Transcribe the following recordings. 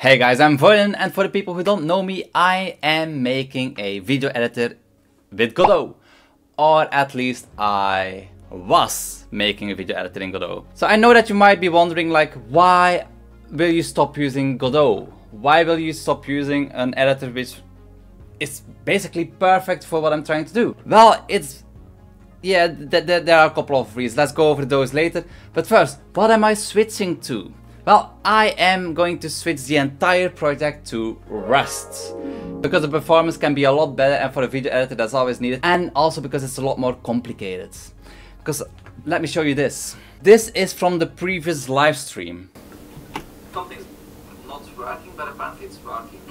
Hey guys, I'm Voyen, and for the people who don't know me, I am making a video editor with Godot. Or at least I was making a video editor in Godot. So I know that you might be wondering, like, why will you stop using Godot? Why will you stop using an editor which is basically perfect for what I'm trying to do? Well, there are a couple of reasons. Let's go over those later. But first, what am I switching to? Well, I am going to switch the entire project to Rust. Because the performance can be a lot better, and for a video editor that's always needed. And also because it's a lot more complicated. Because, let me show you this. This is from the previous live stream. Something's not working, but apparently it's working.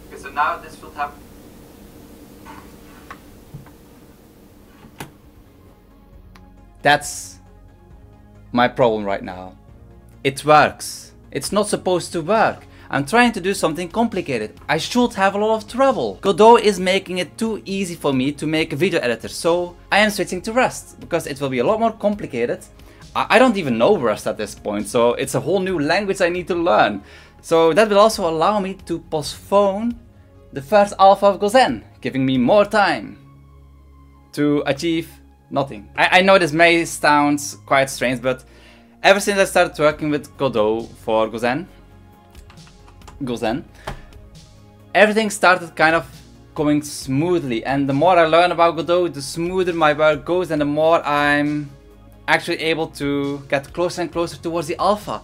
Okay, so now this should have... That's my problem right now. It works. It's not supposed to work. I'm trying to do something complicated. I should have a lot of trouble. Godot is making it too easy for me to make a video editor, so I am switching to Rust, because it will be a lot more complicated. I don't even know Rust at this point, so it's a whole new language I need to learn. So that will also allow me to postpone the first alpha of GoZen, giving me more time to achieve nothing. I know this may sound quite strange, but ever since I started working with Godot for GoZen, everything started kind of going smoothly, and the more I learn about Godot, the smoother my work goes, and the more I'm actually able to get closer and closer towards the alpha.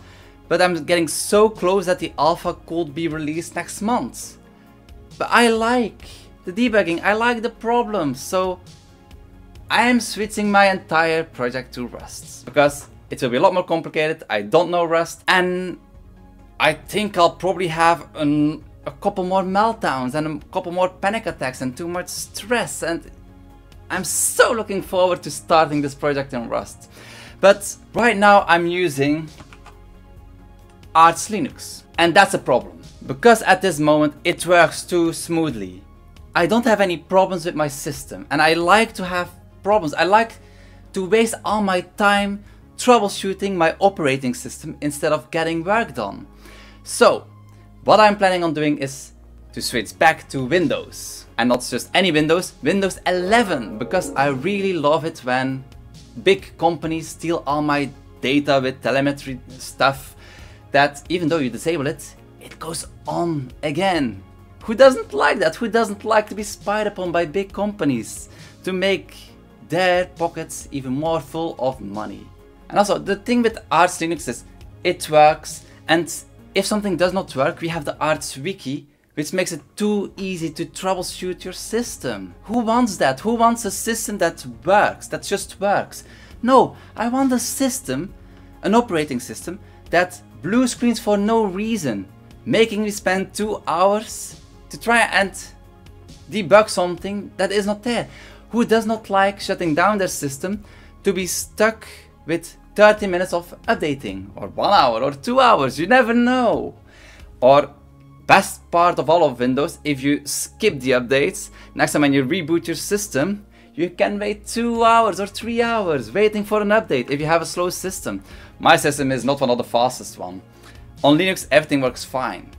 But I'm getting so close that the alpha could be released next month. But I like the debugging, I like the problems, so I am switching my entire project to Rust. Because it will be a lot more complicated, I don't know Rust, and I think I'll probably have a couple more meltdowns and a couple more panic attacks and too much stress, and I'm so looking forward to starting this project in Rust. But right now I'm using Arch Linux, and that's a problem, because at this moment it works too smoothly. I don't have any problems with my system, and I like to have problems. I like to waste all my time troubleshooting my operating system instead of getting work done. So what I'm planning on doing is to switch back to Windows, and not just any Windows, Windows 11, because I really love it when big companies steal all my data with telemetry stuff that even though you disable it, it goes on again. Who doesn't like that? Who doesn't like to be spied upon by big companies to make their pockets even more full of money? And also, the thing with Arch Linux is it works, and if something does not work, we have the Arch Wiki, which makes it too easy to troubleshoot your system. Who wants that? Who wants a system that works, that just works? No, I want a system, an operating system, that blue screens for no reason, making me spend 2 hours to try and debug something that is not there. Who does not like shutting down their system to be stuck with 30 minutes of updating, or 1 hour, or 2 hours, you never know. Or best part of all of Windows, if you skip the updates, next time when you reboot your system, you can wait 2 hours or 3 hours waiting for an update if you have a slow system. My system is not one of the fastest one. On Linux everything works fine.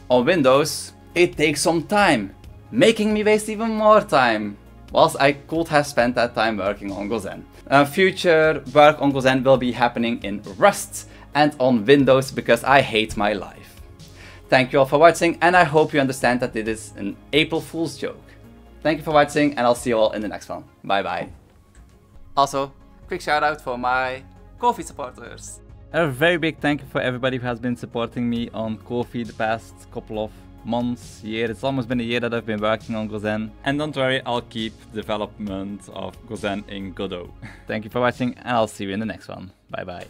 On Windows it takes some time, making me waste even more time, whilst I could have spent that time working on GoZen. Future work on GoZen will be happening in Rust and on Windows, because I hate my life. Thank you all for watching, and I hope you understand that it is an April Fool's joke. Thank you for watching, and I'll see you all in the next one. Bye bye. Also, quick shout out for my Ko-fi supporters. A very big thank you for everybody who has been supporting me on Ko-fi the past couple of months, year. It's almost been a year that I've been working on GoZen. And don't worry, I'll keep development of GoZen in Godot. Thank you for watching, and I'll see you in the next one. Bye bye.